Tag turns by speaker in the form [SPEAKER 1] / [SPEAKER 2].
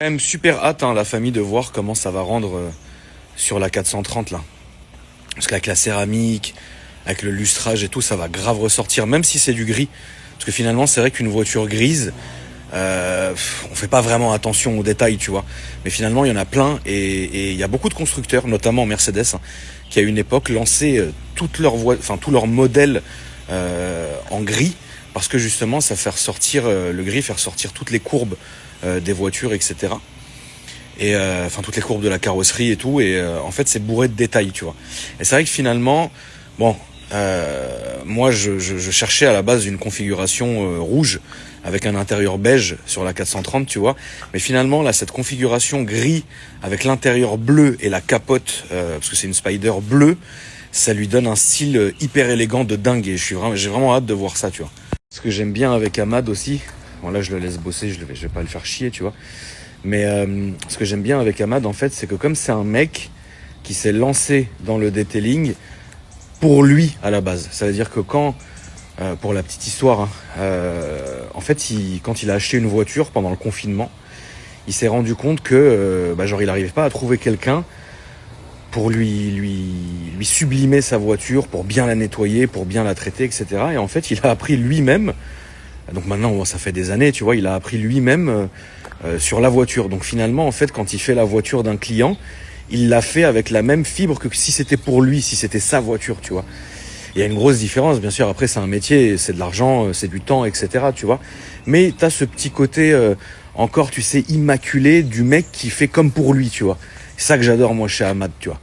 [SPEAKER 1] Quand même super hâte, hein, la famille, de voir comment ça va rendre sur la 430 là. Parce qu'avec la céramique, avec le lustrage et tout, ça va grave ressortir, même si c'est du gris. Parce que finalement, c'est vrai qu'une voiture grise, on fait pas vraiment attention aux détails, tu vois. Mais finalement, il y en a plein et il y a beaucoup de constructeurs, notamment Mercedes, hein, qui à une époque lançaient tous leurs modèles en gris, parce que justement, ça fait ressortir le gris, fait ressortir toutes les courbes des voitures, etc. Et toutes les courbes de la carrosserie et tout. Et en fait, c'est bourré de détails, tu vois. Et c'est vrai que finalement, bon, moi, je cherchais à la base une configuration rouge avec un intérieur beige sur la 430, tu vois. Mais finalement, là, cette configuration gris avec l'intérieur bleu et la capote, parce que c'est une Spider bleue, ça lui donne un style hyper élégant de dingue. Et j'ai vraiment hâte de voir ça, tu vois. Ce que j'aime bien avec Ahmad aussi, bon là, je le laisse bosser, je vais pas le faire chier, tu vois. Mais ce que j'aime bien avec Ahmad, en fait, c'est que comme c'est un mec qui s'est lancé dans le detailing pour lui à la base. Ça veut dire que pour la petite histoire, hein, en fait, quand il a acheté une voiture pendant le confinement, il s'est rendu compte que il n'arrivait pas à trouver quelqu'un pour lui sublimer sa voiture, pour bien la nettoyer, pour bien la traiter, etc. Et en fait, il a appris lui-même. Donc maintenant, ça fait des années, tu vois, il a appris lui-même sur la voiture. Donc finalement, en fait, quand il fait la voiture d'un client, il l'a fait avec la même fibre que si c'était pour lui, si c'était sa voiture, tu vois. Il y a une grosse différence, bien sûr. Après, c'est un métier, c'est de l'argent, c'est du temps, etc., tu vois. Mais t'as ce petit côté encore, tu sais, immaculé du mec qui fait comme pour lui, tu vois. C'est ça que j'adore, moi, chez Ahmad, tu vois.